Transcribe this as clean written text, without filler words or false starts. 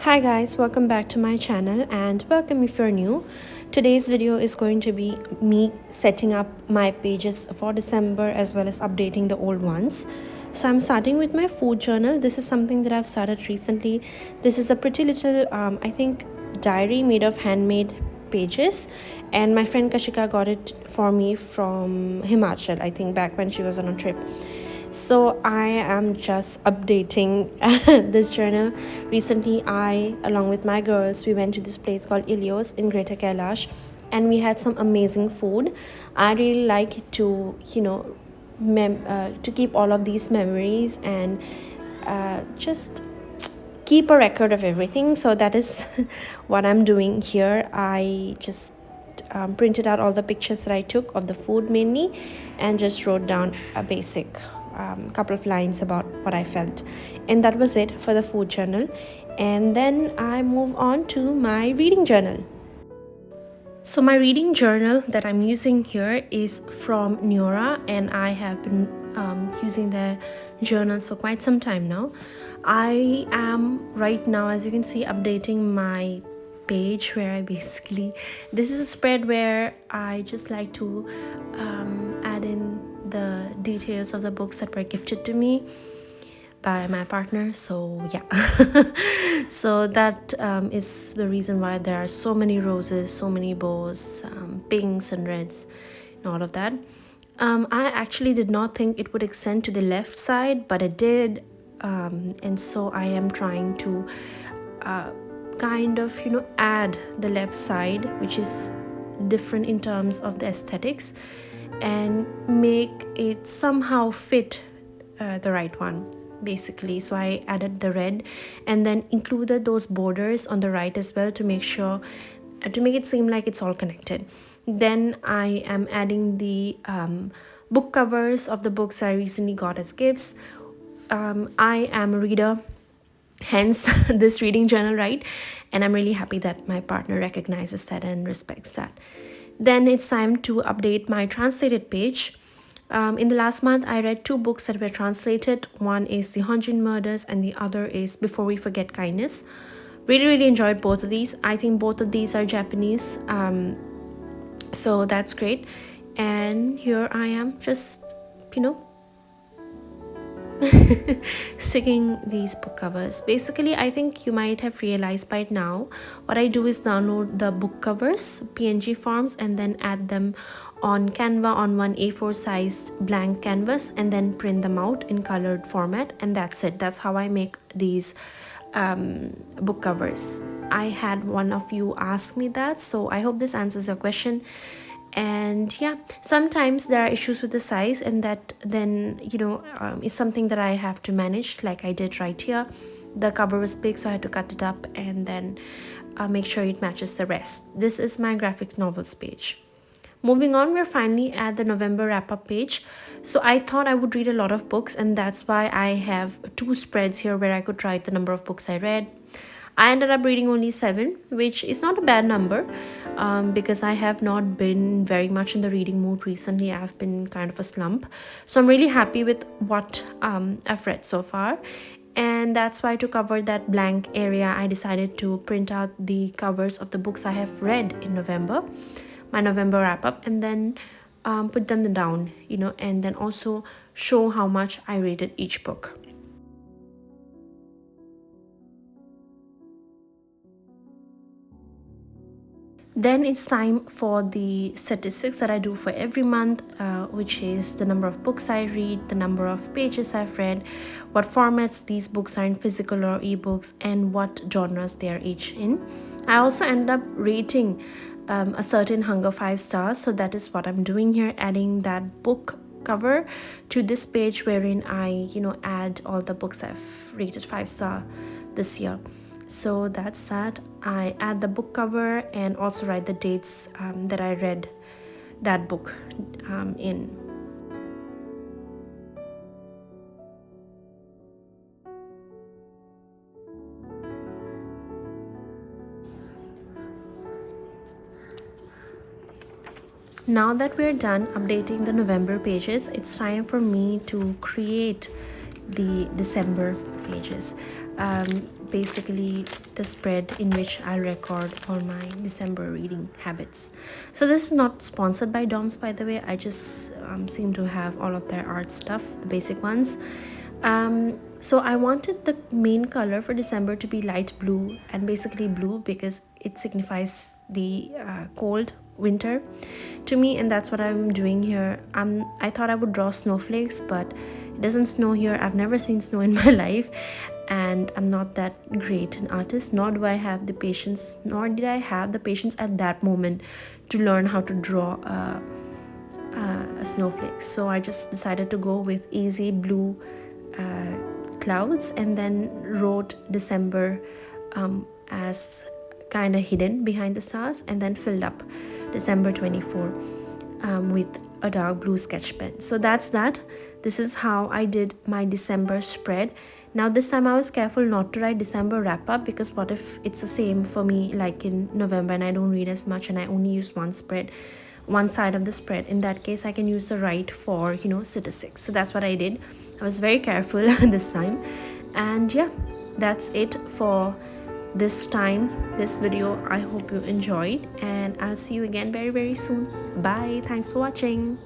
Hi guys, welcome back to my channel and welcome if you're new. Today's video is going to be me setting up my pages for December as well as updating the old ones. So I'm starting with my food journal. This is something that I've started recently. This is a pretty little, I think, diary made of handmade pages, and my friend Kashika got it for me from Himachal, I think back when she was on a trip. So I am just updating this journal. Recently, I, along with my girls, we went to this place called Ilios in Greater Kailash, and we had some amazing food. I really like to, to keep all of these memories and just keep a record of everything. So that is what I'm doing here. I just printed out all the pictures that I took of the food mainly, and just wrote down a basic couple of lines about what I felt, and that was it for the food journal. And then I move on to my reading journal. So my reading journal that I'm using here is from Neorah, and I have been using their journals for quite some time now. I am right now, as you can see, updating my page where I basically, this is a spread where I just like to add in the details of the books that were gifted to me by my partner. So yeah, so that is the reason why there are so many roses, so many bows, pinks and reds and all of that. I actually did not think it would extend to the left side, but it did, and so I am trying to kind of add the left side, which is different in terms of the aesthetics, and make it somehow fit the right one basically. So I added the red and then included those borders on the right as well to make sure to make it seem like it's all connected. Then I am adding the book covers of the books I recently got as gifts. I am a reader, hence this reading journal, right? And I'm really happy that my partner recognizes that and respects that. Then it's time to update my translated page. In the last month, I read 2 books that were translated. One is The Honjin Murders and the other is Before We Forget Kindness. Really enjoyed both of these. I think both of these are Japanese, so that's great. And here I am just sticking these book covers. Basically, I think you might have realized by now, what I do is download the book covers PNG forms and then add them on Canva on one A4 sized blank canvas, and then print them out in colored format, and that's it. That's how I make these book covers. I had one of you ask me that, so I hope this answers your question. And yeah, sometimes there are issues with the size, and that then is something that I have to manage, like I did right here. The cover was big, so I had to cut it up and then make sure it matches the rest. This is my graphic novels page. Moving on, we're finally at the November wrap-up page. So I thought I would read a lot of books, and that's why I have 2 spreads here where I could write the number of books I read. I ended up reading only 7, which is not a bad number, because I have not been very much in the reading mood recently. I've been kind of a slump. So I'm really happy with what I've read so far. And that's why, to cover that blank area, I decided to print out the covers of the books I have read in November, my November wrap-up, and then put them down, and then also show how much I rated each book. Then it's time for the statistics that I do for every month, which is the number of books I read, the number of pages I've read, what formats these books are in, physical or ebooks, and what genres they are each in. I also ended up rating a certain hunger 5 stars, so that is what I'm doing here, adding that book cover to this page wherein I add all the books I've rated 5-star this year. So that's that. I add the book cover and also write the dates that I read that book in. Now that we're done updating the November pages, it's time for me to create the December pages. basically the spread in which I record all my December reading habits. So this is not sponsored by DOMS, by the way. I just seem to have all of their art stuff, the basic ones. So I wanted the main color for December to be light blue, and basically blue because it signifies the cold winter to me, and that's what I'm doing here. I thought I would draw snowflakes, but it doesn't snow here. I've never seen snow in my life, and I'm not that great an artist, nor did I have the patience at that moment to learn how to draw a snowflake. So I just decided to go with easy blue clouds, and then wrote December as kind of hidden behind the stars, and then filled up December 24 with a dark blue sketch pen. So that's that. This is how I did my December spread. Now this time I was careful not to write December wrap up, because what if it's the same for me like in November and I don't read as much and I only use one side of the spread. In that case I can use the right for statistics. So that's what I did. I was very careful this time. And yeah, that's it for this video. I hope you enjoyed, and I'll see you again very, very soon. Bye. Thanks for watching.